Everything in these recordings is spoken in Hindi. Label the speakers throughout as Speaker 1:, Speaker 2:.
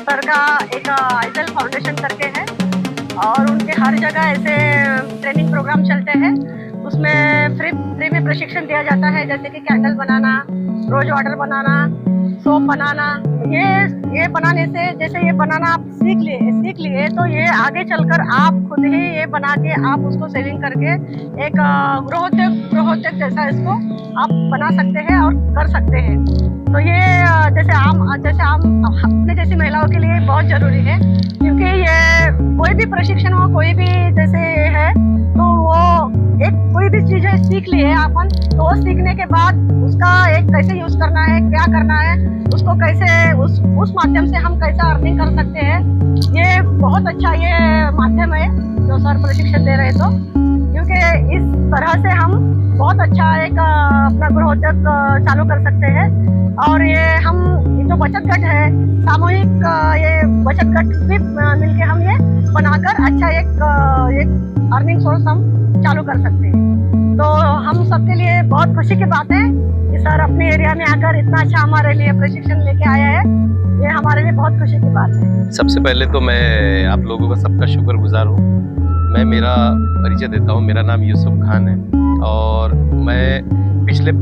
Speaker 1: स्तर का एक आइजल फाउंडेशन करके है और उनके हर जगह ऐसे ट्रेनिंग प्रोग्राम चलते हैं। उसमें फ्री में प्रशिक्षण दिया जाता है, जैसे कि कैंडल बनाना, रोज वाटर बनाना, सोप बनाना। ये बनाने से जैसे ये बनाना आप सीख लिए तो ये आगे चलकर आप खुद ही ये बना के आप उसको सेलिंग करके एक गृहोद्योग जैसा इसको आप बना सकते हैं और कर सकते हैं। तो ये जैसे आम अपने जैसी महिलाओं के लिए बहुत जरूरी है, क्योंकि ये कोई भी प्रशिक्षण हो, कोई भी जैसे है तो वो एक कोई भी चीज है सीख लिए अपन, तो वो सीखने के बाद उसका एक कैसे यूज करना है, क्या करना है, उसको कैसे उस माध्यम से हम कैसे अर्निंग कर सकते हैं। ये बहुत अच्छा ये माध्यम है जो सर प्रशिक्षण दे रहे तो, क्योंकि इस तरह से हम बहुत अच्छा एक अपना गृहोद्योग चालू कर सकते हैं। और ये हम जो बचत गट है, सामूहिक ये बचत गट भी मिलके हम ये बनाकर अच्छा एक अर्निंग सोर्स हम चालू कर सकते हैं। तो हम सबके लिए बहुत खुशी की बात है कि सर अपने एरिया में आकर इतना अच्छा हमारे लिए प्रशिक्षण लेके आया है। ये हमारे लिए बहुत खुशी की बात है।
Speaker 2: सबसे पहले तो मैं आप लोगों का सबका शुक्रगुजार हूँ। मैं मेरा परिचय देता हूँ। मेरा नाम यूसुफ खान है और मैं पिछले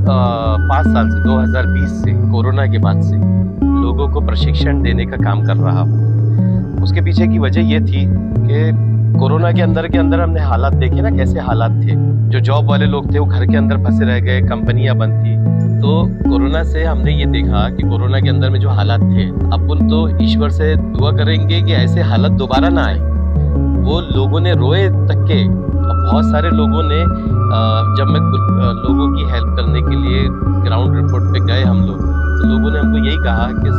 Speaker 2: 5 साल से 2020 से कोरोना के बाद से लोगों को प्रशिक्षण देने का काम कर रहा हूँ। उसके पीछे की वजह ये थी कि कोरोना के अंदर हमने हालात देखे ना, कैसे हालात थे। जो जॉब वाले लोग थे वो घर के अंदर फंसे रह गए, कंपनियां बंद थी। तो कोरोना से हमने ये देखा कि कोरोना के अंदर में जो हालात थे, अपन तो ईश्वर से दुआ करेंगे कि ऐसे हालात दोबारा ना आए। वो लोगों ने रोए तक के, बहुत सारे लोगों ने जब मैं लोगों की हेल्प करने के लिए ग्राउंड रिपोर्ट पे गए हम लोग, तो लोगों ने हमको यही कहा कि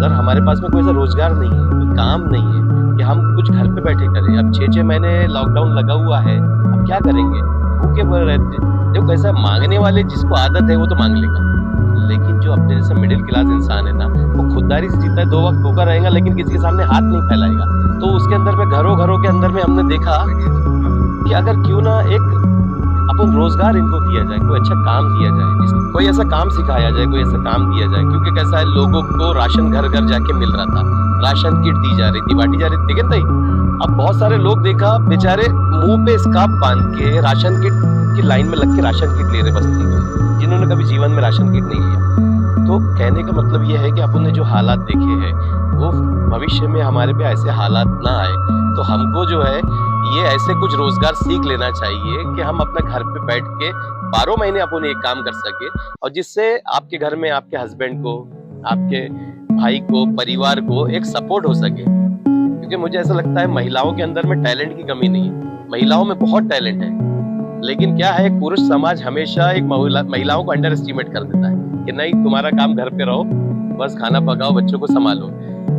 Speaker 2: सर हमारे पास में कोई ऐसा रोजगार नहीं है, कोई काम नहीं है कि हम कुछ घर पे बैठे करें। अब 6 महीने लॉकडाउन लगा हुआ है, अब क्या करेंगे, भूखे मर रहते। देखो कैसा मांगने वाले जिसको आदत है वो तो मांग लेगा, लेकिन जो अपने जैसे मिडिल क्लास इंसान है ना, वो खुददारी से जीता है, 2 वक्त भूखा रहेगा लेकिन किसी के सामने हाथ नहीं फैलाएगा। तो उसके अंदर में घरों के अंदर में हमने देखा कि अगर क्यों ना एक अपन रोजगार इनको दिया जाए, कोई अच्छा काम दिया जाए, कोई ऐसा काम सिखाया जाए, कोई ऐसा काम दिया जाए। क्योंकि कैसा है, लोगों को राशन घर जाके मिल रहा था, राशन किट दी जा रही थी, बांटी जा रही थी, ठीक है। अब बहुत सारे लोग देखा बेचारे मुंह पे स्कार्फ बांध के राशन किट की लाइन में लग के राशन किट ले रहे बस्ती में, जिन्होंने कभी जीवन में राशन किट नहीं लिया। तो कहने का मतलब ये है कि अपन ने जो हालात देखे हैं वो भविष्य में हमारे पे ऐसे हालात ना आए। तो हमको जो है ये ऐसे कुछ रोजगार सीख लेना चाहिए कि हम अपने घर पे बैठ के 12 महीने अपन एक काम कर सके, और जिससे आपके घर में आपके हस्बैंड को, आपके भाई को, परिवार को एक सपोर्ट हो सके। क्योंकि मुझे ऐसा लगता है महिलाओं के अंदर में टैलेंट की कमी नहीं है, महिलाओं में बहुत टैलेंट है। लेकिन क्या है, पुरुष समाज हमेशा एक महिलाओं को अंडर एस्टिमेट कर देता है कि नहीं तुम्हारा काम घर पे रहो, बस खाना पकाओ, बच्चों को संभालो।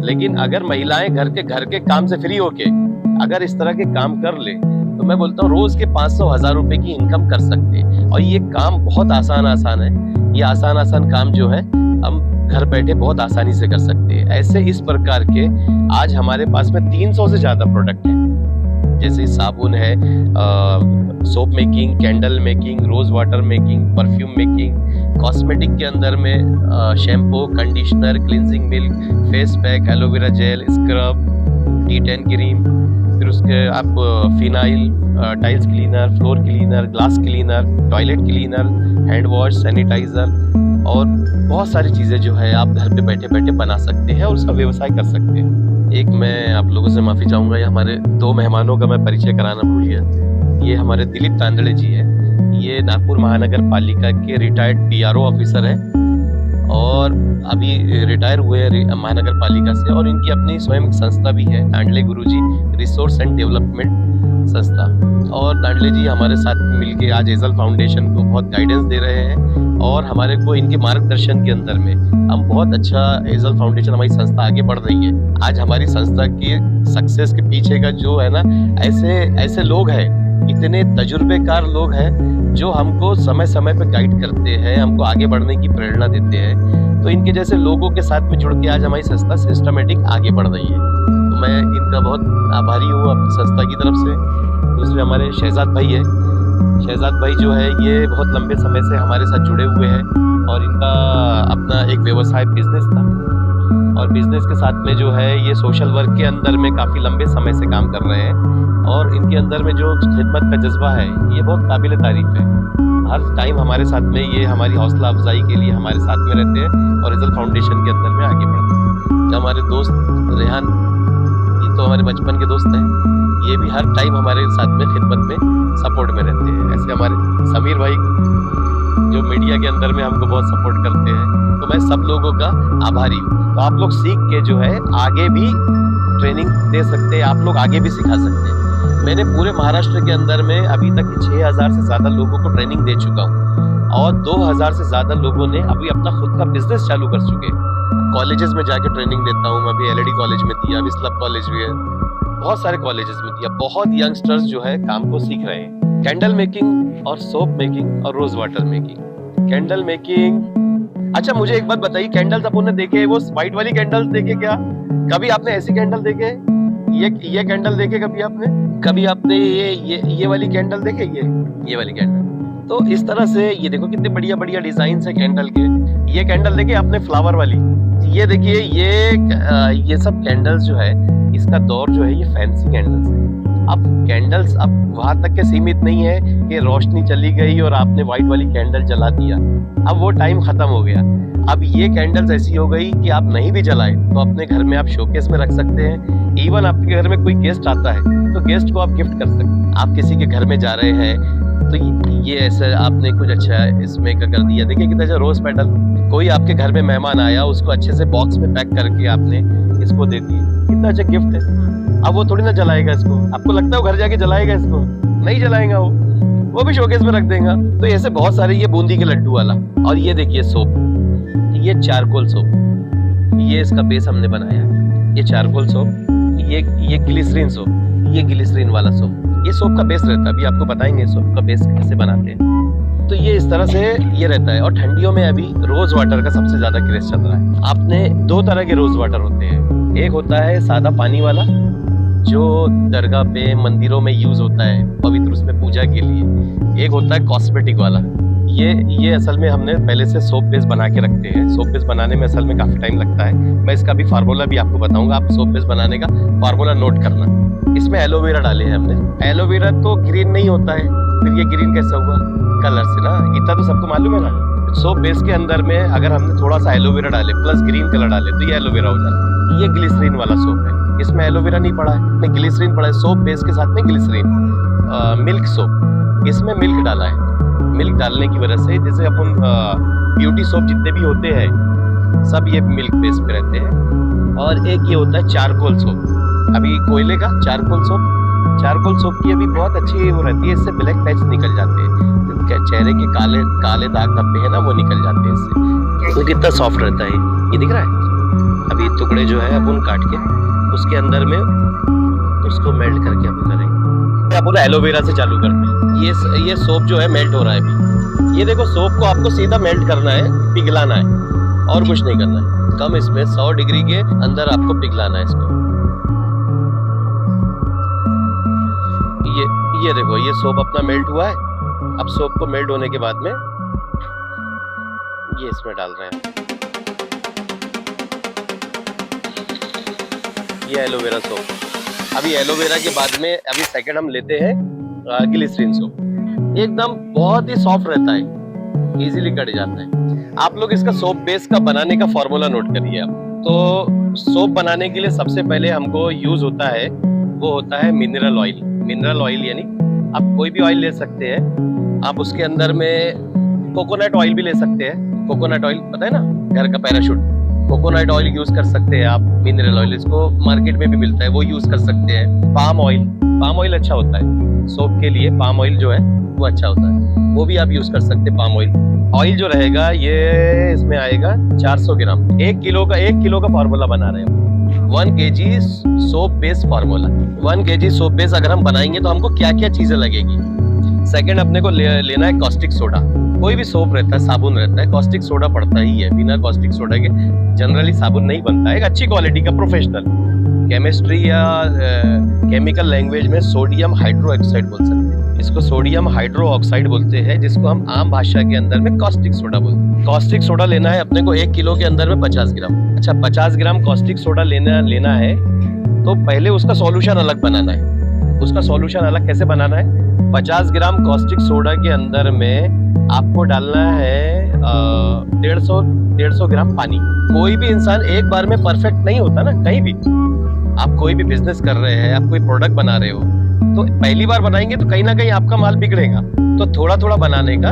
Speaker 2: लेकिन अगर महिलाएं घर के काम से फ्री होके अगर इस तरह के काम कर ले, तो मैं बोलता हूँ रोज के 500-1000 रुपए की इनकम कर सकते हैं। और ये काम बहुत आसान है। ये आसान काम जो है हम घर बैठे बहुत आसानी से कर सकते हैं। ऐसे इस प्रकार के आज हमारे पास में 300 से ज्यादा प्रोडक्ट हैं, जैसे साबुन है, soap making, candle making, rose water making, perfume making, cosmetic के अंदर में shampoo, conditioner, cleansing milk, face pack, aloe vera gel, scrub, T10 cream, फिर उसके आप phenyl, tiles cleaner, floor cleaner, glass cleaner, toilet cleaner, hand wash, sanitiser और बहुत सारी चीज़ें जो है आप घर पे बैठे बैठे बना सकते हैं और उसका व्यवसाय कर सकते हैं। एक मैं आप लोगों से माफ़ी चाहूँगा, ये हमारे 2 मेहमानों का मैं परिचय कराना भूल गया। ये हमारे दिलीप तांदड़े जी हैं। ये नागपुर महानगर पालिका के रिटायर्ड PRO ऑफिसर हैं और अभी रिटायर हुए हैं महानगर पालिका से, और इनकी अपनी स्वयं संस्था भी है, तांडले गुरुजी रिसोर्स एंड डेवलपमेंट संस्था। और तांडले जी हमारे साथ मिलके आज एजल फाउंडेशन को बहुत गाइडेंस दे रहे हैं और हमारे को इनके मार्गदर्शन के अंदर में हम बहुत अच्छा एजल फाउंडेशन, हमारी संस्था आगे बढ़ रही है। आज हमारी संस्था की सक्सेस के पीछे का जो है ना, ऐसे लोग हैं, इतने तजुर्बेकार लोग हैं जो हमको समय समय पे गाइड करते हैं, हमको आगे बढ़ने की प्रेरणा देते हैं। तो इनके जैसे लोगों के साथ में जुड़ के आज हमारी संस्था सिस्टमेटिक आगे बढ़ रही है। तो मैं इनका बहुत आभारी हूँ अपनी संस्था की तरफ से। दूसरे हमारे शहजाद भाई है। शहजाद भाई जो है ये बहुत लंबे समय से हमारे साथ जुड़े हुए हैं और इनका अपना एक व्यवसाय बिजनेस था, और बिजनेस के साथ में जो है ये सोशल वर्क के अंदर में काफ़ी लंबे समय से काम कर रहे हैं और इनके अंदर में जो खिदमत का जज्बा है ये बहुत काबिल तारीफ है। हर टाइम हमारे साथ में ये हमारी हौसला अफजाई के लिए हमारे साथ में रहते हैं और इजल फाउंडेशन के अंदर में आगे बढ़ते हैं। हमारे दोस्त रेहान, ये तो हमारे बचपन के दोस्त हैं, ये भी हर टाइम हमारे साथ में खिदमत में सपोर्ट में रहते हैं। ऐसे हमारे समीर भाई जो मीडिया के अंदर में हमको बहुत सपोर्ट करते हैं, तो मैं सब लोगों का आभारी हूँ। तो आप लोग सीख के जो है आगे भी ट्रेनिंग दे सकते हैं, आप लोग आगे भी सिखा सकते हैं। मैंने पूरे महाराष्ट्र के अंदर में अभी तक 6000 से ज़्यादा लोगों को ट्रेनिंग दे चुका हूँ और 2000 से ज़्यादा लोगों ने अभी अपना खुद का बिजनेस चालू कर चुके हैं। कॉलेजेस में जाके ट्रेनिंग देता हूँ, मैं अभी LAD कॉलेज में दिया, विस्लभ कॉलेज भी है, बहुत सारे कॉलेजेस में दिया। बहुत यंगस्टर्स जो है काम को सीख रहे हैं। कैंडल मेकिंग और सोप मेकिंग और rose water making. Candle making, अच्छा मुझे एक बात बताइए, कैंडल्स अपन ने देखे वो व्हाइट वाली कैंडल्स देखे क्या? कभी आपने ऐसी कैंडल देखे? ये कैंडल देखे कभी आपने? कभी आपने ये वाली कैंडल देखे? ये वाली कैंडल। तो इस तरह से ये देखो कितने बढ़िया बढ़िया डिजाइन है कैंडल के। ये कैंडल देखे आपने फ्लावर वाली? ये देखिए ये सब कैंडल्स जो है इसका दौर जो है ये फैंसी कैंडल्स है। अब कैंडल्स अब वहां तक के सीमित नहीं है कि रोशनी चली गई और आपने व्हाइट वाली कैंडल जला दिया, अब वो टाइम खत्म हो गया। अब ये कैंडल्स ऐसी हो गई कि आप नहीं भी जलाए तो अपने घर में आप शोकेस में रख सकते हैं। इवन आपके घर में कोई गेस्ट आता है तो गेस्ट को आप गिफ्ट कर सकते हैं। आप किसी के घर में जा रहे हैं तो ये ऐसा आपने कुछ अच्छा इसमें कर दिया। देखिए कितना अच्छा रोज पेटल, कोई आपके घर में मेहमान आया उसको अच्छे से बॉक्स में पैक करके आपने इसको दे दिए, कितना अच्छा गिफ्ट है। अब वो थोड़ी ना जलाएगा इसको, आपको लगता है वो घर जाके जलाएगा इसको? नहीं जलाएगा, वो भी शोकेस में रख देगा। तो ऐसे बहुत सारे, ये बूंदी के लड्डू वाला, और ये देखिए सोप, ये चारकोल सोप, ये इसका बेस हमने बनाया है। ये चारकोल सोप, ये ग्लिसरीन सोप, ये ग्लिसरीन वाला सोप, ये सोप का बेस रहता है। अभी आपको बताएंगे सोप का बेस कैसे बनाते हैं। तो ये इस तरह से ये रहता है। और ठंडियों में अभी रोज वाटर का सबसे ज्यादा क्रेज चल रहा है। आपने 2 तरह के रोज वाटर होते हैं, एक होता है सादा पानी वाला जो दरगाह पे मंदिरों में यूज होता है पवित्र उसमें पूजा के लिए, एक होता है कॉस्मेटिक वाला। ये असल में हमने पहले से सोप बेस बना के रखते हैं। सोप बेस बनाने में असल में काफी टाइम लगता है। मैं इसका भी फार्मूला भी आपको बताऊंगा, आप सोप बेस बनाने का फार्मूला नोट करना। इसमें एलोवेरा डाले हैं हमने। एलोवेरा तो ग्रीन नहीं होता है, फिर ये ग्रीन कैसा हुआ? कलर से ना, इतना तो सबको मालूम है ना। सोप बेस के अंदर में अगर हमने थोड़ा सा एलोवेरा डाले प्लस ग्रीन कलर डाले तो ये एलोवेरा हो जाता है। ये ग्लिसरीन वाला सोप है, इसमें एलोवेरा नहीं पड़ा है, इसमें ग्लिसरीन पड़ा है। सोप बेस के साथ में ग्लिसरीन। मिल्क सोप, इसमें मिल्क डाला है। मिल्क डालने की वजह से जैसे अपन ब्यूटी सोप जितने भी होते हैं सब ये मिल्क बेस पे रहते हैं। और एक ये होता है चारकोल सोप, अभी कोयले का चारकोल सोप। चारकोल सोप की अभी बहुत अच्छी वो रहती है, इससे ब्लैक पैच निकल जाते हैं, चेहरे के काले काले दाग धब्बे हैं ना वो निकल जाते हैं इससे। तो कितना सॉफ्ट रहता है ये दिख रहा है। अभी टुकड़े जो है अपन काट के उसके अंदर में उसको मेल्ट करके अपन करेंगे। अपन एलोवेरा से चालू करते हैं। ये सोप जो है मेल्ट हो रहा है अभी। ये देखो सोप को आपको सीधा मेल्ट करना है, पिघलाना है और कुछ नहीं करना है। कम इसमें 100 डिग्री के अंदर आपको पिघलाना है इसको। ये देखो ये सोप अपना मेल्ट हुआ है। अब सोप को मेल्ट होने के बाद में ये इसमें डाल रहे हैं। ये एलोवेरा सोप। अभी एलोवेरा के बाद में अभी सेकंड हम लेते हैं ग्लिसरीन सोप। एकदम बहुत ही सॉफ्ट रहता है, इजीली कट जाता है। आप लोग इसका सोप बेस का बनाने का फॉर्मूला नोट करिए आप। तो सोप बनाने के लिए सबसे पहले हमको यूज होता है वो होता है मिनरल ऑयल। मिनरल ऑयल यानी आप कोई भी ऑयल ले सकते हैं। आप उसके अंदर में कोकोनट ऑयल भी ले सकते हैं। कोकोनट ऑयल पता है ना, घर का पैराशूट, कोकोनट ऑयल यूज कर सकते हैं आप। मिनरल ऑयल इसको मार्केट में भी मिलता है, वो यूज कर सकते हैं। पाम ऑयल अच्छा होता है सोप के लिए। पाम ऑयल जो है वो अच्छा होता है, वो भी आप यूज कर सकते हैं। पाम ऑयल जो रहेगा ये इसमें आएगा 400 ग्राम। 1 किलो का फार्मूला बना रहे हैं। 1 kg soap base formula. 1 kg soap base अगर हम बनाएंगे तो हमको क्या क्या चीजें लगेगी। सेकंड अपने को लेना है कॉस्टिक सोडा। कोई भी सोप रहता है, साबुन रहता है, कॉस्टिक सोडा पड़ता ही है। बिना कॉस्टिक सोडा के जनरली साबुन नहीं बनता है। एक अच्छी क्वालिटी का प्रोफेशनल, केमिस्ट्री या केमिकल लैंग्वेज में सोडियम हाइड्रोक्साइड बोल सकते हैं। इसको सोडियम हाइड्रो ऑक्साइड बोलते हैं, जिसको हम आम भाषा के अंदर में कॉस्टिक सोडा बोलते हैं। कॉस्टिक सोडा लेना है अपने को 1 किलो के अंदर में 50 ग्राम। अच्छा, 50 ग्राम कॉस्टिक सोडा लेना है तो पहले उसका सॉल्यूशन अलग बनाना है। उसका सॉल्यूशन अलग कैसे बनाना है? 50 ग्राम कॉस्टिक सोडा के अंदर में आपको डालना है 150 ग्राम पानी। कोई भी इंसान एक बार में परफेक्ट नहीं होता ना, कहीं भी। आप कोई भी बिजनेस कर रहे हैं, आप कोई प्रोडक्ट बना रहे हो, तो पहली बार बनाएंगे तो कहीं ना कहीं आपका माल बिगड़ेगा। तो थोड़ा थोड़ा बनाने का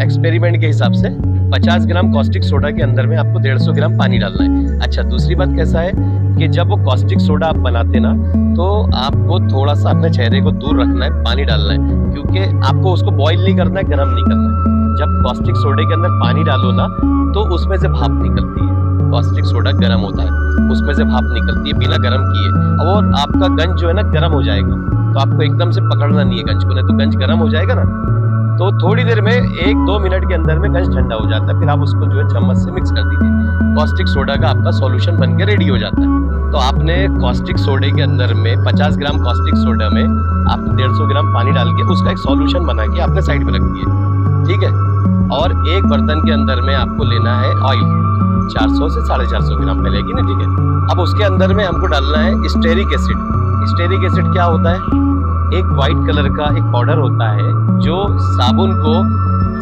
Speaker 2: एक्सपेरिमेंट के हिसाब से 50 ग्राम कॉस्टिक सोडा के अंदर में आपको 150 ग्राम पानी डालना है। अच्छा, दूसरी बात कैसा है कि जब वो कॉस्टिक सोडा आप बनाते ना, तो आपको थोड़ा सा अपने चेहरे को दूर रखना है, पानी डालना है, क्योंकि आपको उसको बॉईल नहीं करना है, गर्म नहीं करना है। जब कॉस्टिक सोडे के अंदर पानी डालो ना, तो उसमें से भाप निकलती है। कॉस्टिक सोडा गर्म होता है, उसमें से भाप निकलती है बिना गर्म किए, और आपका गंज जो है ना गर्म हो जाएगा। तो आपको एकदम से पकड़ना नहीं है गंज को, नहीं तो गंज गर्म हो जाएगा ना। तो थोड़ी देर में 1-2 मिनट के अंदर में गंज ठंडा हो जाता है, फिर आप उसको जो है चम्मच से मिक्स कर दीजिए। कॉस्टिक सोडा का आपका सॉल्यूशन बनके रेडी हो जाता है। तो आपने कॉस्टिक सोडे के अंदर में 50 ग्राम कॉस्टिक सोडा में आप 150 ग्राम पानी डाल के उसका एक सॉल्यूशन बना के आपने साइड में रख दिए, ठीक है। और एक बर्तन के अंदर में आपको लेना है ऑयल, 400 से 450 ग्राम पहले की ना, ठीक है। अब उसके अंदर में हमको डालना है स्टेरिक एसिड। स्टेरिक एसिड क्या होता है? एक वाइट कलर का एक पाउडर होता है जो साबुन को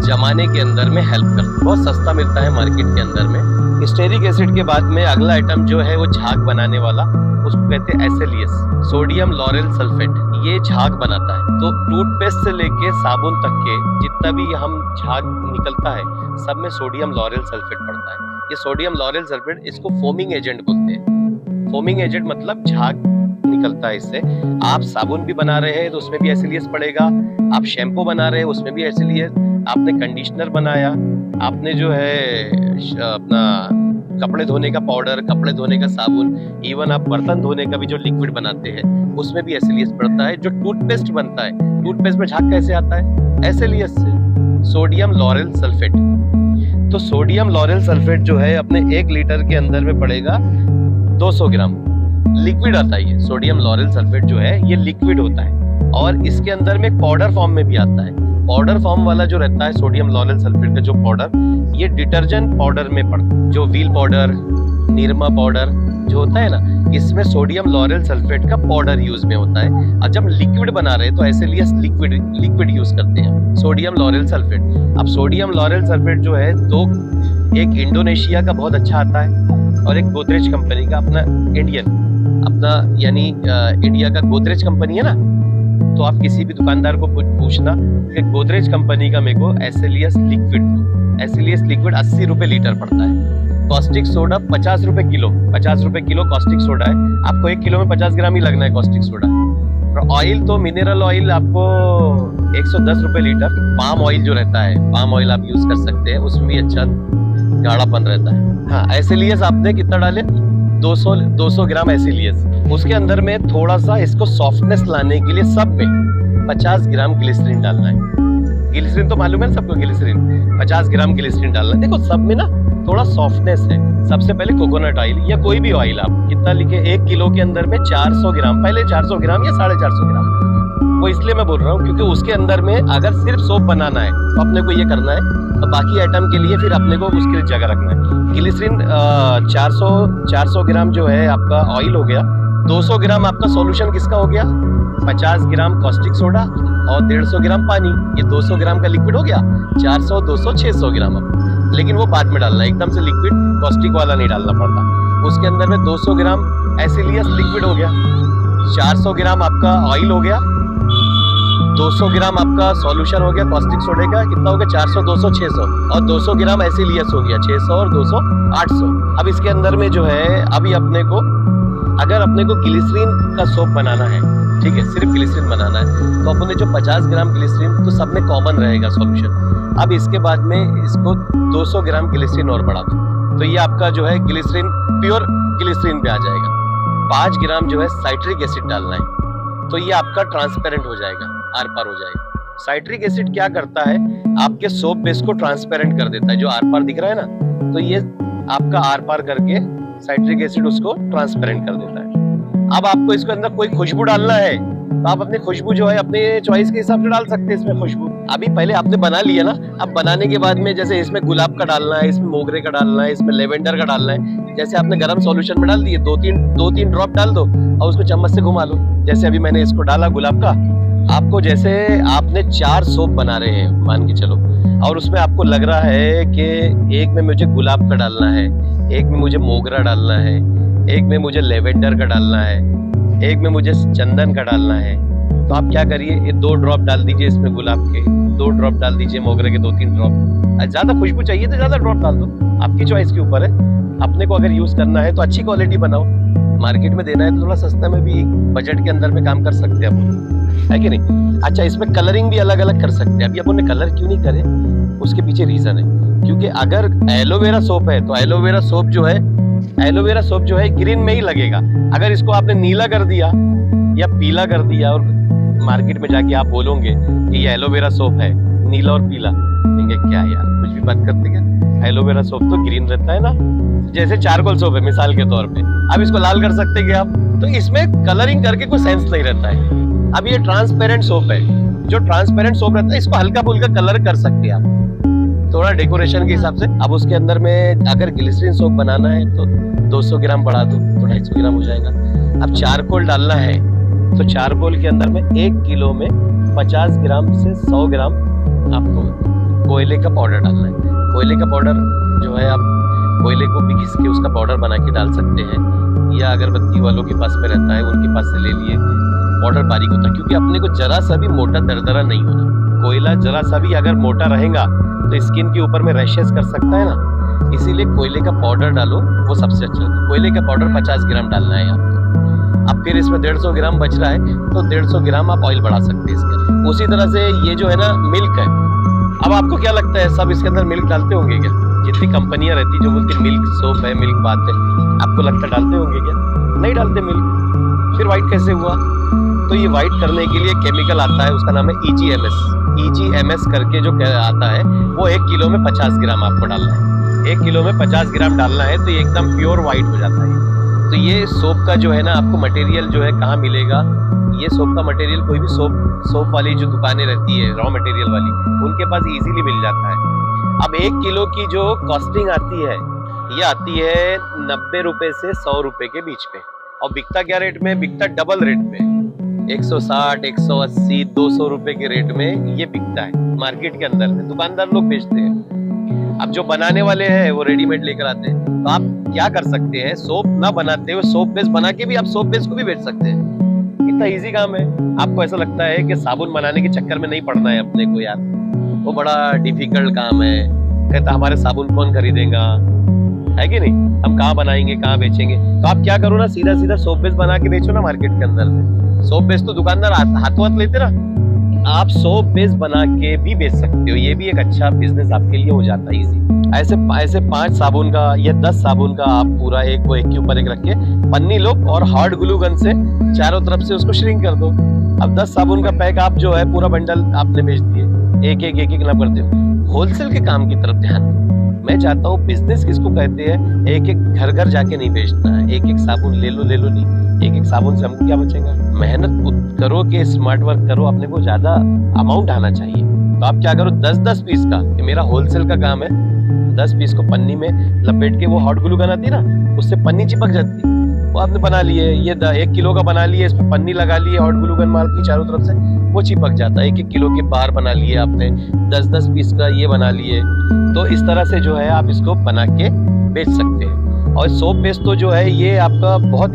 Speaker 2: जमाने के अंदर में हेल्प करता है। बहुत सस्ता मिलता है मार्केट के अंदर में। स्टेरिक एसिड के बाद में अगला आइटम जो है वो झाग बनाने वाला, उसको कहते हैं SLES, सोडियम लॉरेल सल्फेट। ये झाग बनाता है। तो टूथपेस्ट से लेके साबुन तक के जितना भी हम झाग निकलता है, सब में सोडियम लॉरेल सल्फेट पड़ता है। ये सोडियम लॉरेल सल्फेट, इसको फोमिंग एजेंट बोलते हैं। फोमिंग एजेंट मतलब झाग निकलता है इससे। आप साबुन भी बना रहे हैं तो उसमें भी SLES पड़ेगा। आप शैम्पू बना रहे हैं उसमें भी SLES। आपने कंडीशनर बनाया, आपने जो है अपना कपड़े धोने का पाउडर, कपड़े धोने का साबुन, इवन आप बर्तन धोने का भी जो लिक्विड बनाते हैं उसमें भी SLES पड़ता है। जो टूथपेस्ट बनता है, टूथपेस्ट में झाग कैसे आता है? SLES से, सोडियम लॉरेल सल्फेट। तो सोडियम लॉरेल सल्फेट जो है अपने 1 लीटर के अंदर में पड़ेगा 200 ग्राम। लिक्विड आता है ये सोडियम लॉरेल सल्फेट जो है, ये लिक्विड होता है। और इसके अंदर में पाउडर फॉर्म में भी आता है। पाउडर फॉर्म वाला जो रहता है सोडियम लॉरेल सल्फेट का जो पाउडर, ये डिटर्जेंट पाउडर में पड़ता है। जो व्हील पाउडर, निरमा पाउडर जो होता है ना, इसमें सोडियम लॉरेल सल्फेट का पाउडर यूज में होता है। और जब लिक्विड बना रहे तो SLES लिक्विड यूज करते हैं, सोडियम लॉरेल सल्फेट। अब सोडियम लॉरेल सल्फेट जो है, तो एक इंडोनेशिया का बहुत अच्छा आता है और एक गोदरेज कंपनी का अपना इंडियन, अपना यानी इंडिया का गोदरेज कंपनी है ना। तो आप किसी भी दुकानदार को पूछना कि गोदरेज कंपनी का मेरे को SLES लिक्विड दो। SLES लिक्विड 80 रुपए लीटर पड़ता है। कॉस्टिक सोडा 50 रुपए किलो, 50 रुपए किलो कॉस्टिक सोडा है। आपको 1 किलो में 50 ग्राम ही लगना है कॉस्टिक सोडा। और ऑयल तो मिनरल ऑयल आपको 110 रुपए लीटर। पाम ऑयल जो रहता है, पाम ऑयल आप यूज कर सकते हैं, उसमें भी अच्छा गाढ़ापन रहता है। हाँ, SLES आपने कितना डाले? 200 ग्राम SLES। उसके अंदर में थोड़ा सा इसको सॉफ्टनेस लाने के लिए सब में 50 ग्राम ग्लिसरीन डालना है। ग्लिसरीन तो मालूम है ना सबको, ग्लिसरीन 50 ग्राम ग्लिसरीन डालना है। देखो सब में ना थोड़ा सॉफ्टनेस है। सबसे पहले कोकोनट ऑयल या कोई भी ऑयल आप कितना लिखे, 1 किलो के अंदर में 400 ग्राम, पहले 400 ग्राम या 450 ग्राम। वो इसलिए मैं बोल रहा हूँ क्योंकि उसके अंदर में अगर सिर्फ सोप बनाना है तो अपने को ये करना है, और बाकी आइटम के लिए फिर अपने को उसके लिए जगह रखना है। ग्लिसरीन 400 ग्राम जो है आपका ऑयल हो गया। 200 ग्राम आपका सॉल्यूशन किसका हो गया? 50 ग्राम कॉस्टिक सोडा और 150 ग्राम पानी। ये 200 ग्राम का लिक्विड हो गया। 400, 200, 600 ग्राम अब, लेकिन वो बाद में डालना है, एकदम से लिक्विड कॉस्टिक वाला नहीं डालना पड़ता। उसके अंदर में 200 ग्राम SLES लिक्विड हो गया, 400 ग्राम आपका ऑयल हो गया, 200 ग्राम आपका सॉल्यूशन हो गया कॉस्टिक सोडे का। कितना हो गया? 400, 200, 600, और 200 ग्राम SLES हो गया, 600 और 200, 800। अब इसके अंदर में जो है, अभी अपने को अगर अपने को ग्लिसरीन का सोप बनाना है, ठीक है, सिर्फ ग्लिसरीन बनाना है, तो अपने जो 50 ग्राम ग्लिसरीन तो सब में कॉमन रहेगा सॉल्यूशन। अब इसके बाद में इसको 200 ग्राम ग्लिसरीन और बढ़ा दो, तो ये आपका जो है ग्लिसरीन प्योर ग्लिसरीन पे आ जाएगा। 5 ग्राम जो है साइट्रिक एसिड डालना है, तो ये आपका ट्रांसपेरेंट हो जाएगा, आर पार हो जाएगा। साइट्रिक एसिड क्या करता है? आपके सोप बेस को ट्रांसपेरेंट कर देता है। जो आर पार दिख रहा है ना, तो ये आपका आर पार करके साइट्रिक एसिड उसको ट्रांसपेरेंट कर देता है। अब आपको इसके अंदर कोई खुशबू डालना है तो आप अपनी खुशबू जो है अपने चॉइस के हिसाब से डाल सकते हैं इसमें खुशबू। अभी पहले आपने बना लिया ना, अब बनाने के बाद में जैसे इसमें गुलाब का डालना है, इसमें मोगरे का डालना है, इसमें लेवेंडर का डालना है। जैसे आपने गर्म सॉल्यूशन में डाल दिए, दो तीन ड्रॉप डाल दो और उसको चम्मच से घुमा लो। जैसे अभी मैंने इसको डाला गुलाब का, आपको जैसे आपने 4 सोप बना रहे हैं मान के चलो, और उसमें आपको लग रहा है कि एक में मुझे गुलाब का डालना है, एक में मुझे मोगरा डालना है, एक में मुझे लेवेंडर का डालना है, एक में मुझे चंदन का डालना है, तो आप क्या करिए, ये 2 ड्रॉप डाल दीजिए इसमें गुलाब के, 2 ड्रॉप डाल दीजिए मोगरे के, 2-3 ड्रॉप। ज्यादा खुशबू चाहिए तो ज्यादा ड्रॉप डाल दो, आपकी चॉइस के ऊपर है। अपने को अगर यूज करना है तो अच्छी क्वालिटी बनाओ, मार्केट में देना है तो थोड़ा सस्ता में भी बजट के अंदर में काम कर सकते हैं अपन, है कि नहीं। अच्छा, इसमें कलरिंग भी अलग अलग कर सकते हैं। अभी अपन ने कलर क्यों नहीं करे, उसके पीछे रीजन है, क्योंकि अगर एलोवेरा सोप है तो एलोवेरा सोप जो है ग्रीन में ही लगेगा। अगर इसको आपने नीला कर दिया या पीला कर दिया और मार्केट में जाके आप बोलोगे कि ये एलोवेरा सोप है, नीला और पीला, कहेंगे क्या यार कुछ भी बात करते क्या, एलोवेरा सोप तो ग्रीन रहता है ना। जैसे चारकोल सोप है मिसाल के तौर पे, अब इसको लाल कर सकते क्या आप, तो इसमें कलरिंग करके कोई सेंस नहीं रहता है। अब ये ट्रांसपेरेंट सोप है, जो ट्रांसपेरेंट सोप रहता है इसको हल्का फुल्का कलर कर सकते हैं आप, थोड़ा डेकोरेशन के हिसाब से। अब उसके अंदर में अगर ग्लिसरीन सोप बनाना है तो 200 ग्राम बढ़ा दो तो 250 ग्राम हो जाएगा। अब चारकोल डालना है तो चारकोल के अंदर में 1 किलो में 50 ग्राम से 100 ग्राम आपको कोयले का पाउडर डालना है। कोयले का पाउडर जो है आप कोयले को भी घिस के उसका पाउडर बना के डाल सकते हैं, या अगरबत्ती वालों के पास में रहता है उनके पास से ले लिए, पाउडर बारीक होता है, क्योंकि अपने को जरा सा भी मोटा दरदरा नहीं होना। कोयला जरा सा भी अगर मोटा रहेगा तो स्किन के ऊपर में रैशेस कर सकता है ना, इसीलिए कोयले का पाउडर डालो, वो सबसे अच्छा होता है। कोयले का पाउडर 50 ग्राम डालना है आपको। अब फिर इसमें 150 ग्राम बच रहा है तो 150 ग्राम आप ऑयल बढ़ा सकते हैं इसके अंदर। उसी तरह से ये जो है ना मिल्क है, अब आपको क्या लगता है सब इसके अंदर मिल्क डालते होंगे क्या? जितनी कंपनियां रहती जो बोलती मिल्क सोप है, मिल्क बात है, आपको लगता है डालते होंगे क्या? नहीं डालते मिल्क। फिर व्हाइट कैसे हुआ? तो ये व्हाइट करने के लिए केमिकल आता है, उसका नाम है EGMS करके जो आता है, वो 1 किलो में 50 ग्राम आपको डालना है। 1 किलो में 50 ग्राम डालना है तो ये एकदम प्योर व्हाइट हो जाता है। तो ये सोप का जो है ना आपको मटेरियल जो है कहाँ मिलेगा, ये सोप का मटेरियल कोई भी सोप वाली जो दुकानें रहती है रॉ मटेरियल वाली, उनके पास इजीली मिल जाता है। अब 1 किलो की जो कॉस्टिंग आती है, ये आती है 90 रुपए से 100 रुपए के बीच में, और बिकता क्या रेट में? बिकता डबल रेट में, 160, 180, 200 रुपए के रेट में ये बिकता है मार्केट के अंदर में, दुकानदार लोग बेचते हैं। अब जो बनाने वाले हैं वो रेडीमेड लेकर आते हैं। तो आप क्या कर सकते हैं, सोप ना बनाते हुए सोप बेस बना के भी आप सोप बेस को भी बेच सकते हैं। इतना इजी काम है। आपको ऐसा लगता है कि साबुन बनाने के चक्कर में नहीं पड़ना है अपने को, यार वो बड़ा डिफिकल्ट काम है, कहता हमारे साबुन कौन खरीदेगा, है कि नहीं, हम कहाँ बनाएंगे कहाँ बेचेंगे। तो आप क्या करो ना, सीधा सीधा सोप बेस बना के बेचो ना मार्केट के अंदर में। सोप बेस तो दुकानदार हाथों हाथ लेते ना, आप सोप बेस बना के भी बेच सकते हो, ये भी एक अच्छा बिजनेस आपके लिए हो जाता है इजी। ऐसे 5 साबुन का या 10 साबुन का आप पूरा एक के ऊपर एक रख के पन्नी लो और हॉट ग्लू गन से चारों तरफ से उसको श्रिंक कर दो। अब 10 साबुन का पैक आप जो है पूरा बंडल आपने बेच दिए, एक एक ना करते हो। होलसेल के काम की तरफ ध्यान दो। मैं चाहता हूँ बिजनेस किसको कहते हैं, एक एक घर जाके नहीं बेचना है, एक एक साबुन ले लो नहीं, एक साबुन से हमको क्या बचेगा। मेहनत करो कि स्मार्ट वर्क करो, अपने को ज्यादा अमाउंट आना चाहिए। तो आप क्या करो, 10-10 पीस का, ये मेरा होलसेल का काम है, 10 पीस को पन्नी में लपेट के, वो हॉट ग्लू गन आती ना, उससे पन्नी चिपक जाती, वो आपने बना लिए। ये 1 किलो का बना लिए, इसमें पन्नी लगा लिए, हॉट ग्लू गन मार की चारों तरफ से, वो चिपक जाता है। 1-1 किलो के बार बना लिए आपने, 10-10 पीस का ये बना लिए। तो इस तरह से जो है आप इसको बना के बेच सकते हैं। और सोप बेस तो जो है ये आपका बहुत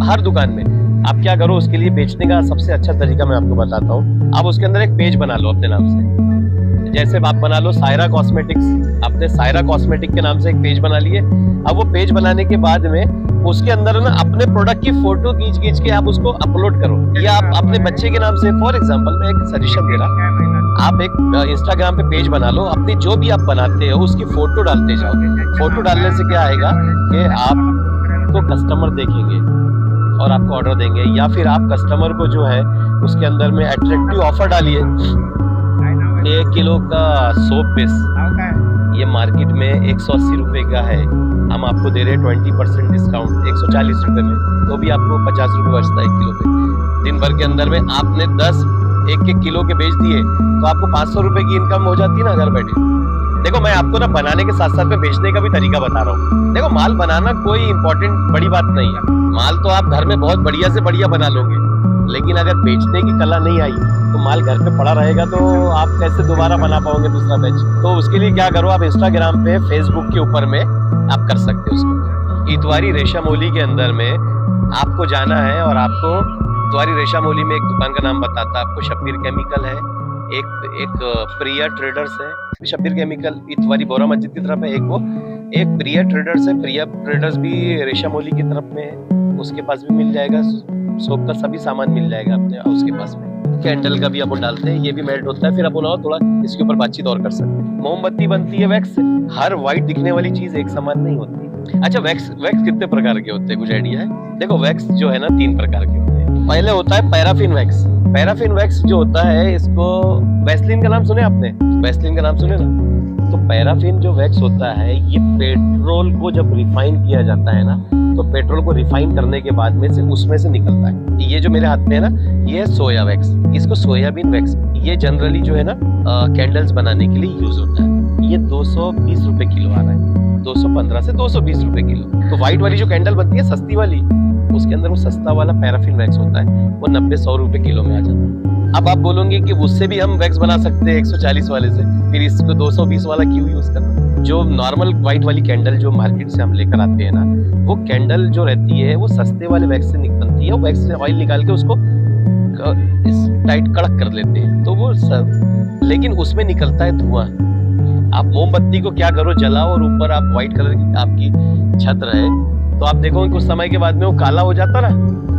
Speaker 2: हर दुकान में। आप क्या करो, उसके लिए बेचने का सबसे अच्छा तरीका मैं आपको बताता हूँ। आप उसके अंदर एक पेज बना लो अपने नाम से, जैसे आप बना लो सायरा कॉस्मेटिक्स, आपने सायरा कॉस्मेटिक के नाम से एक पेज बना लिए। अब वो पेज बनाने के बाद में उसके अंदर ना अपने प्रोडक्ट की फोटो खींच के आप उसको अपलोड करो, या आप अपने बच्चे के नाम से, फॉर एग्जांपल मैं एक सजेशन दे रहा, आप एक इंस्टाग्राम पे पेज बना लो, अपनी जो भी आप बनाते हो उसकी फोटो डालते जाओ। फोटो डालने से क्या आएगा कि आपको कस्टमर देखेंगे और आपको ऑर्डर देंगे, या फिर आप कस्टमर को जो है उसके अंदर में अट्रैक्टिव ऑफर डालिए। 1 किलो का सोप बेस ये मार्केट में 180 रुपए का है, हम आपको दे रहे हैं 20% डिस्काउंट 140 रुपए में, तो भी आपको 50 रुपए बचता है 1 किलो पे। दिन भर के अंदर में आपने 10 एक किलो के बेच दिए तो आपको 500 रुपए की इनकम हो जाती है ना घर बैठे। देखो मैं आपको ना बनाने के साथ साथ में बेचने का भी तरीका बता रहा हूँ। देखो माल बनाना कोई इंपॉर्टेंट बड़ी बात नहीं है, माल तो आप घर में बहुत बढ़िया से बढ़िया बना लोगे, लेकिन अगर बेचने की कला नहीं आई तो माल घर पे पड़ा रहेगा तो आप कैसे दोबारा बना पाओगे दूसरा बैच। तो उसके लिए क्या करो, आप इंस्टाग्राम पे फेसबुक के ऊपर में आप कर सकते हो उसको। इतवारी रेशामोली के अंदर में आपको जाना है और आपको इतवारी रेशामोली में एक दुकान का नाम बताता आपको, शब्बीर केमिकल है, एक प्रिया ट्रेडर्स है। शब्बीर केमिकल इतवारी बोरा मस्जिद की तरफ है, एक प्रिया ट्रेडर्स है। प्रिया ट्रेडर्स भी रेशामोली की तरफ में है, उसके पास भी मिल जाएगा, सोप का सभी सामान मिल जाएगा अपने उसके पास में। कैंडल का भी अपन डालते हैं, ये भी मेल्ट होता है, फिर अपन और थोड़ा इसके ऊपर बातचीत और कर सकते हैं। मोमबत्ती बनती है वैक्स से, हर व्हाइट दिखने वाली चीज एक समान नहीं होती। अच्छा वैक्स कितने प्रकार के होते हैं, कुछ आइडिया है? देखो वैक्स जो है ना 3 प्रकार के होते हैं। पहले होता है पैराफिन वैक्स। पैराफिन वैक्स जो होता है, इसको वैसलीन का नाम सुने आपने? वैसलीन का नाम सुने ना? तो पैराफिन जो वैक्स होता है, ये पेट्रोल को जब रिफाइन किया जाता है ना, तो पेट्रोल को रिफाइन करने के बाद में से उसमें से निकलता है। ये जो मेरे हाथ में है ना, ये है सोया वैक्स, इसको सोयाबीन वैक्स। ये जनरली जो है ना कैंडल्स बनाने के लिए यूज होता है। ये 220 रुपए किलो आ रहा है, 215 से 220 रुपए किलो। तो व्हाइट वाली जो कैंडल बनती है सस्ती वाली, उसके अंदर वो सस्ता वाला पैराफिन वैक्स होता है, वो 90-100 रुपए किलो में आ जाता है। अब आप बोलोगे कि उससे भी हम वैक्स बना सकते हैं 140 वाले से, फिर इसको 220 वाला क्यों यूज करना? जो नॉर्मल व्हाइट वाली कैंडल जो मार्केट से हम लेकर आते हैं ना, वो कैंडल जो रहती है वो सस्ते वाले वैक्स से बनती है। वैक्स से ऑयल निकाल के उसको टाइट कड़क कर लेते हैं, तो वो लेकिन उसमें निकलता है धुआं। आप मोमबत्ती को क्या करो, जलाओ और ऊपर आप व्हाइट कलर की आपकी छत रहे, तो आप देखोगे कुछ समय के बाद में वो काला हो जाता ना,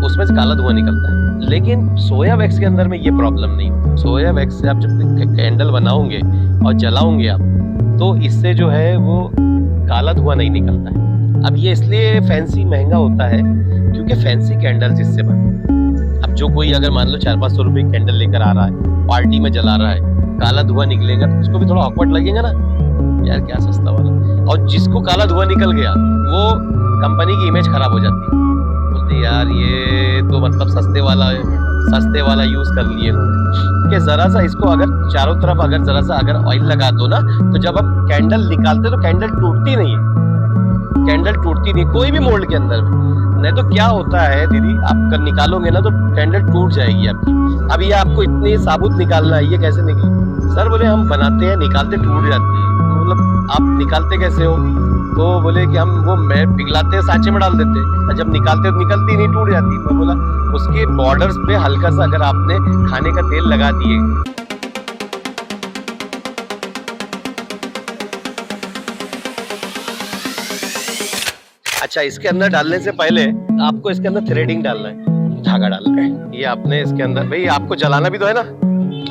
Speaker 2: उसमें से काला धुआं निकलता है। लेकिन सोया वैक्स के अंदर में ये प्रॉब्लम नहीं होती। सोया वैक्स से आप जब कैंडल बनाओगे और जलाओगे आप, तो इससे जो है वो काला धुआं नहीं निकलता है। अब ये इसलिए फैंसी महंगा होता है क्योंकि फैंसी कैंडल्स इससे बनती है। अब जो कोई अगर मान लो 400-500 रुपए की कैंडल लेकर आ रहा है, पार्टी में जला रहा है, काला धुआं निकलेगा तो उसको भी थोड़ा ऑकवर्ड लगेगा ना, यार क्या सस्ता वाला। और जिसको काला धुआं निकल गया, वो कंपनी की इमेज खराब हो जाती है, बोलते यार ये तो मतलब सस्ते वाला यूज कर लिए कि जरा सा इसको अगर चारों तरफ अगर जरा सा अगर ऑयल लगा दो ना, तो जब हम कैंडल निकालते तो कैंडल टूटती नहीं है, कैंडल टूटती नहीं कोई भी मोल्ड के अंदर में। नहीं तो क्या होता है दीदी, आप निकालोगे ना तो कैंडल टूट जाएगी आपकी। अब ये आपको इतनी साबुत निकालना है, ये कैसे निकले? सर बोले हम बनाते हैं, निकालते टूट जाती है। मतलब आप निकालते कैसे हो? तो बोले कि हम वो पिघलाते हैं, सांचे में डाल देते हैं, जब निकालते तो निकलती नहीं, टूट जाती। मैं बोला उसके बॉर्डर्स पे हल्का सा अगर आपने खाने का तेल लगा दिए, अच्छा इसके अंदर डालने से पहले आपको इसके अंदर थ्रेडिंग डालना है, धागा डालना है। ये आपने इसके अंदर, भाई आपको जलाना भी तो है ना।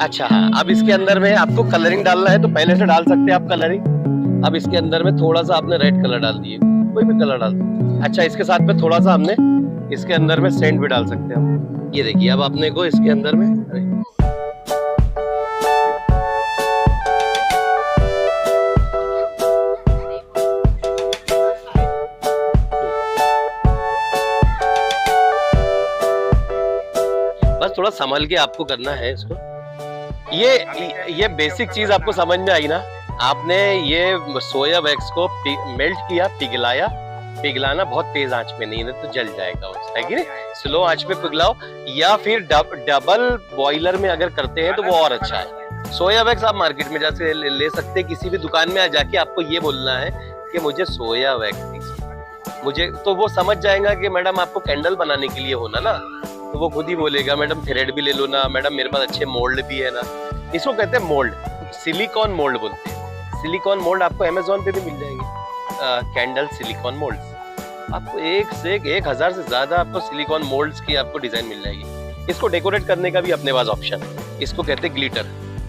Speaker 2: अच्छा हाँ, अब इसके अंदर में आपको कलरिंग डालना है, तो पहले से डाल सकते हैं आप कलरिंग। अब इसके अंदर में थोड़ा सा आपने रेड कलर डाल दिए, कोई भी कलर डाल दिए। अच्छा इसके साथ में थोड़ा सा हमने इसके अंदर में सेंट भी डाल सकते हैं हम। ये देखिए अब आपने को इसके अंदर में बस थोड़ा संभल के आपको करना है इसको। ये बेसिक चीज आपको समझ में आई ना। आपने ये सोया वैक्स को मेल्ट किया, पिघलाना बहुत तेज आंच में नहीं, तो जल जाएगा है कि नहीं। स्लो आंच में पिघलाओ, या फिर डबल बॉयलर में अगर करते हैं तो वो और अच्छा है। सोया वैक्स आप मार्केट में जाके ले सकते हैं, किसी भी दुकान में जाके आपको ये बोलना है कि मुझे सोया वैक्स दीजिए, मुझे, तो वो समझ जाएगा कि मैडम आपको कैंडल बनाने के लिए होना ना, तो वो खुद ही बोलेगा मैडम थ्रेड भी ले लो ना, मैडम मेरे पास अच्छे मोल्ड भी है ना। इसको कहते हैं मोल्ड, सिलिकॉन मोल्ड बोलते हैं। सिलिकॉन मोल्ड आपको अमेज़न पे भी मिल जाएंगे, कैंडल सिलिकॉन मोल्ड्स। आपको 1000 से ज्यादा आपको सिलिकॉन मोल्ड्स की आपको डिजाइन मिल जाएगी। इसको डेकोरेट करने का भी अपने पास ऑप्शन है, इसको कहते हैं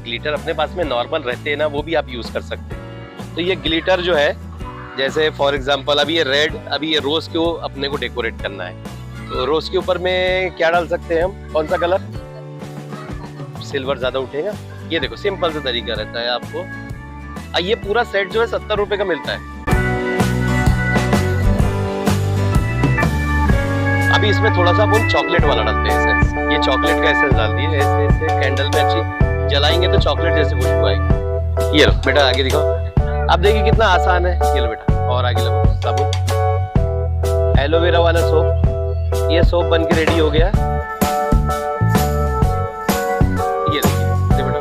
Speaker 2: ग्लिटर अपने पास में नॉर्मल रहते हैं ना, वो भी आप यूज कर सकते हैं। तो ये ग्लिटर जो है, जैसे फॉर एग्जांपल अभी ये रेड, अभी ये रोज को अपने को डेकोरेट करना है, तो रोज के ऊपर में क्या डाल सकते हैं हम, कौन सा कलर? सिल्वर ज्यादा उठेगा। ये देखो सिंपल सा तरीका रहता है आपको। ये पूरा सेट जो है 70 रुपए का मिलता है। अभी इसमें थोड़ा सा अपन चॉकलेट वाला डालते हैं एसेंस। ये चॉकलेट का एसेंस डाल दिए, ऐसे ऐसे कैंडल में अच्छी जलाएंगे तो चॉकलेट जैसी खुशबू आएगी। ये लो बेटा आगे दिखाओ, अब देखिए कितना आसान है। ये लो बेटा और आगे लगो साबुन, एलोवेरा वाला सोप। ये सोप बन के रेडी हो गया। ये देखिए बेटा,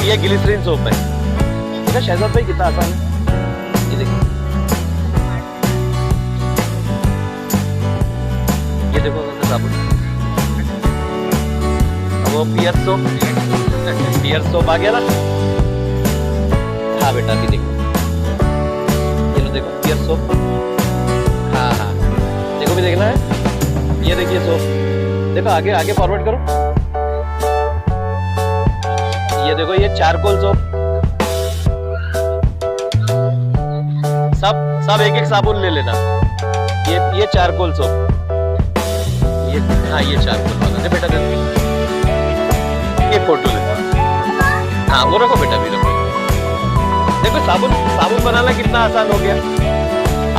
Speaker 2: ये ग्लिसरीन सोप है। देखा शहजाद भाई कितना आसान है। ये देखो, ये देखो साबुन, वो पियर सोप आ गया ना। हाँ बेटा अभी देखो, ये लो देखो पियर सोप। हाँ हाँ देखो भी देखना है। ये देखिए सोप, देखो आगे आगे फॉरवर्ड करो। ये देखो ये चारकोल सोप। सब एक एक साबुन ले लेना। ये चारकोल सोप, ये हाँ ये चारकोल वाला दे बेटा, दे ये फोटो ले। हाँ वो रखो बेटा भी रखो। देखो साबुन बनाना कितना आसान हो गया।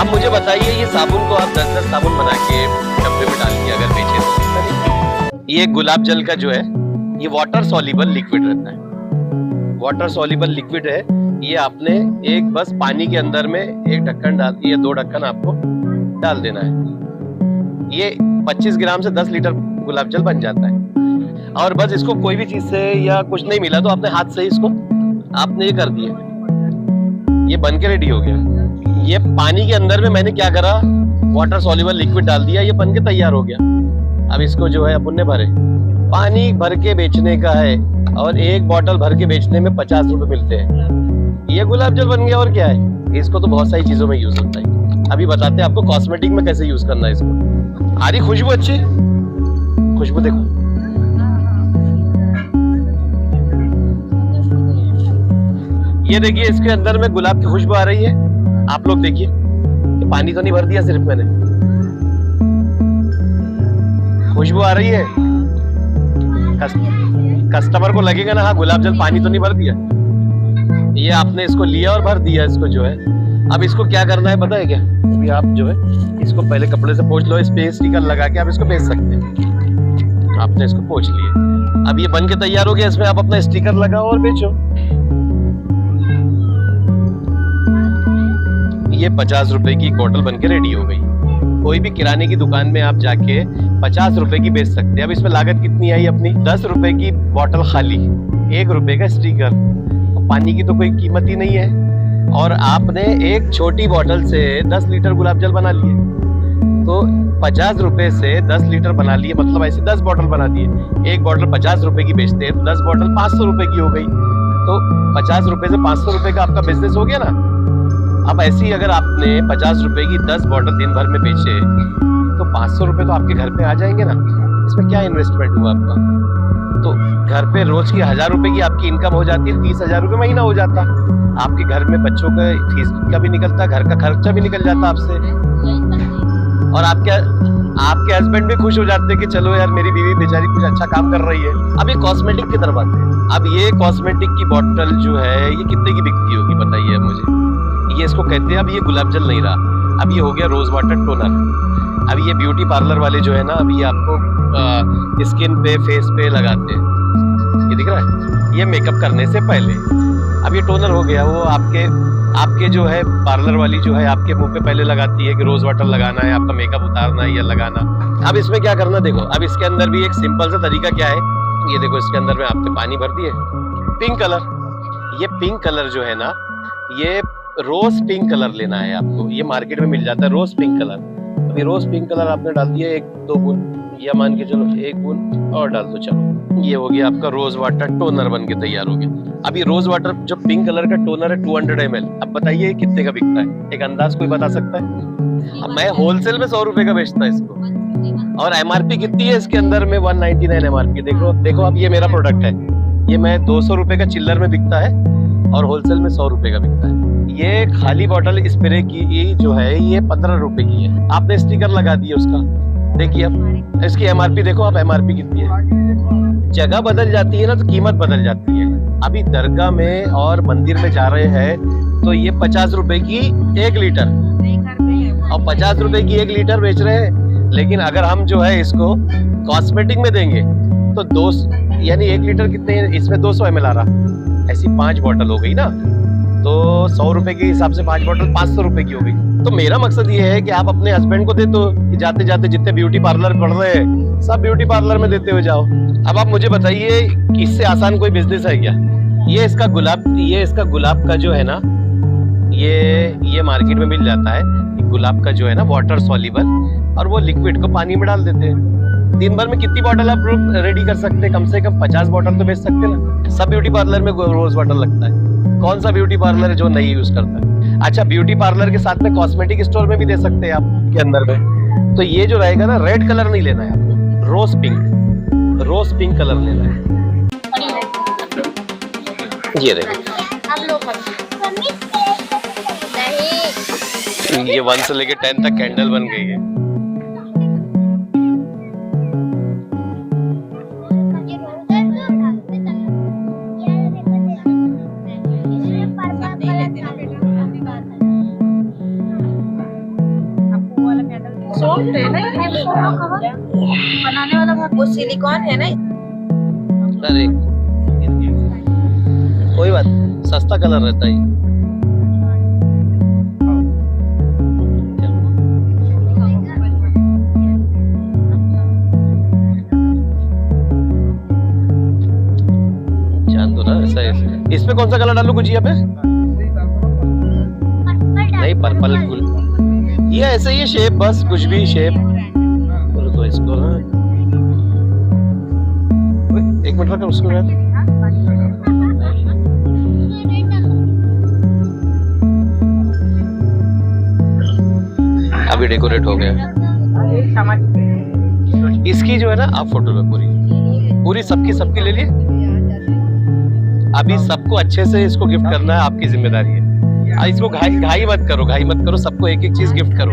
Speaker 2: अब मुझे बताइए ये साबुन को आप 10-10 साबुन बना के डब्बे में डाल के अगर बेचे तो। ये गुलाब जल का जो है ये वाटर सॉल्युबल लिक्विड रहता है। वाटर सॉल्युबल लिक्विड है ये। आपने एक बस पानी के अंदर में एक ढक्कन डाल, ये 2 ढक्कन आपको डाल देना है। ये 25 ग्राम से 10 लीटर गुलाब जल बन जाता है। और बस इसको कोई भी चीज से या कुछ नहीं मिला तो अपने हाथ से ही इसको आपने ये कर दिया, ये बन के रेडी हो गया। ये पानी के अंदर में मैंने क्या करा, वाटर सॉल्युबल लिक्विड डाल दिया, ये बन के तैयार हो गया। अब इसको जो है अपन ने भरे, पानी भर के बेचने का है और एक बोतल भर के बेचने में 50 रुपए मिलते हैं। ये गुलाब जल बन गया और क्या है। इसको तो बहुत सारी चीजों में यूज होता है। अभी बताते हैं आपको कॉस्मेटिक में कैसे यूज करना है इसको। आ रही खुशबू अच्छी, खुशबू देखो। ये देखिए इसके अंदर में गुलाब की खुशबू आ रही है। आप लोग देखिए, पानी तो नहीं भर दिया सिर्फ मैंने, खुशबू आ रही है। कस्टमर को लगेगा ना हाँ गुलाब जल, पानी तो नहीं भर दिया। ये आपने इसको लिया और भर दिया इसको जो है। अब इसको क्या करना है पता है क्या, अभी आप जो है इसको पहले कपड़े से पोंछ लो, इस पे स्टिकर लगा के आप इसको बेच सकते हैं। आपने इसको पोंछ लिया, अब ये बन के तैयार हो गया। इसमें आप अपना स्टिकर लगाओ और बेचो। ये 50 रुपए की बोतल बन के रेडी हो गई। कोई भी किराने की दुकान में आप जाके 50 रुपए की बेच सकते हैं। अब इसमें लागत कितनी आई अपनी, 10 रुपए की बोतल खाली, 1 रुपए का स्टिकर, पानी की तो कोई कीमत ही नहीं है। और आपने एक छोटी बोतल से 10 लीटर गुलाब जल बना लिए, तो 50 रुपए से 10 लीटर बना लिए, मतलब ऐसे 10 बोतल बना दिए। एक बोतल 50 रुपए की बेचते हैं, 10 बोतल 500 रुपए की हो गई। तो 50 रुपए से 500 रुपए का आपका बिजनेस हो गया ना। अब ऐसे ही अगर आपने 50 रुपए की 10 बोतल दिन भर में बेचे तो 500 रुपए तो आपके घर पे आ जाएंगे ना। इसमें क्या इन्वेस्टमेंट हुआ आपका, तो घर पे रोज की 1000 रुपए की आपकी इनकम हो जाती है, 30,000 रुपए महीना हो जाता। आपके घर में बच्चों का फीस का भी निकलता, घर का खर्चा भी निकल जाता आपसे, और आपके हस्बैंड भी खुश हो जाते कि चलो यार मेरी बीवी बेचारी कुछ अच्छा काम कर रही है। अब ये कॉस्मेटिक की तरफ आते हैं। अब ये कॉस्मेटिक की बोतल जो है ये कितने की बिकती होगी बताइए अब मुझे। ये इसको कहते हैं, अब ये गुलाब जल नहीं रहा, अब ये हो गया रोज वाटर टोनर। अब ये ब्यूटी पार्लर वाले जो है ना, अभी आपको स्किन पे फेस पे लगाते हैं, ये दिख रहा है, ये मेकअप करने से पहले। अब ये टोनर हो गया, वो आपके जो है पार्लर वाली जो है आपके मुंह पे पहले लगाती है कि रोज वाटर लगाना है, आपका मेकअप उतारना है या लगाना। अब इसमें क्या करना देखो, अब इसके अंदर भी एक सिंपल सा तरीका क्या है, ये देखो इसके अंदर में आपने पानी भर दिए, पिंक कलर। ये पिंक कलर जो है ना, ये रोज पिंक कलर लेना है आपको, ये मार्केट में मिल जाता है रोज पिंक कलर। अभी रोज पिंक कलर आपने डाल दिया 1-2 बूंद, या मान के चलो 1 बूंद और डाल दो, चलो ये हो गया आपका रोज वाटर टोनर बन के तैयार हो गया। अभी रोज वाटर जो पिंक कलर का टोनर है 200 ml, अब बताइए कितने का बिकता है, एक अंदाज कोई बता सकता है? अब मैं होलसेल में 100 रुपए का बेचता है इसको, और एमआरपी कितनी है इसके अंदर में 199 एमआरपी। देखो अब ये मेरा प्रोडक्ट है, ये मैं 200 रुपए का चिल्लर में बिकता है और होलसेल में 100 रुपए का बिकता है। ये खाली बोतल स्प्रे की जो है ये 15 रुपए की है, आपने स्टिकर लगा दिया उसका। देखिए अब इसकी एमआरपी देखो, आप एमआरपी कितनी है, जगह बदल जाती है ना तो कीमत बदल जाती है। अभी दरगाह में और मंदिर में जा रहे हैं तो ये 50 रुपए की 1 लीटर और 50 रुपए की 1 लीटर बेच रहे हैं। लेकिन अगर हम जो है इसको कॉस्मेटिक में देंगे तो 2 यानी 1 लीटर कितने, इसमें 200 ml आ रहा, ऐसी 5 बॉटल हो गई ना, तो 100 रुपए के हिसाब से 5 बॉटल 500 रुपए की हो गई। तो मेरा मकसद ये है कि आप अपने हस्बैंड को दे दो, जाते जाते जितने ब्यूटी पार्लर पढ़ रहे हैं सब ब्यूटी पार्लर में देते हुए जाओ। अब आप मुझे बताइए कि इससे आसान कोई बिजनेस है क्या? ये इसका गुलाब का जो है ना, ये मार्केट में मिल जाता है। गुलाब का जो है ना वाटर सॉल्युबल, और वो लिक्विड को पानी में डाल देते हैं। दिन भर में कितनी बॉटल आप रेडी कर सकते हैं? कम से कम 50 बॉटल तो बेच सकते हैं ना। सब ब्यूटी पार्लर में रोज वाटर लगता है। कौन सा ब्यूटी पार्लर है जो नहीं यूज करता है? अच्छा, ब्यूटी पार्लर के साथ में कॉस्मेटिक स्टोर में भी दे सकते हैं आप के अंदर में। तो ये जो रहेगा ना, रेड कलर नहीं लेना है आपको, रोज पिंक कलर लेना है। ये देखिए, ये 1 से लेके 10 तक कैंडल बन गई है।
Speaker 3: बनाने वाला वो सिलिकॉन है ना।
Speaker 2: अरे कोई बात, सस्ता कलर रहता है। जान दो ना, ऐसा है। इसमें कौन सा कलर डालूं गुजिया पे? नहीं, पर्पल फुल, ये ऐसे ही शेप, बस कुछ भी शेप। तो इसको ना 1 मिनट रखकर उसको अभी डेकोरेट हो गया। इसकी जो है ना आप फोटो में पूरी सबकी ले लिए। अभी सबको अच्छे से इसको गिफ्ट करना है, आपकी जिम्मेदारी है। इसको घाई मत करो, सबको एक एक चीज गिफ्ट करो।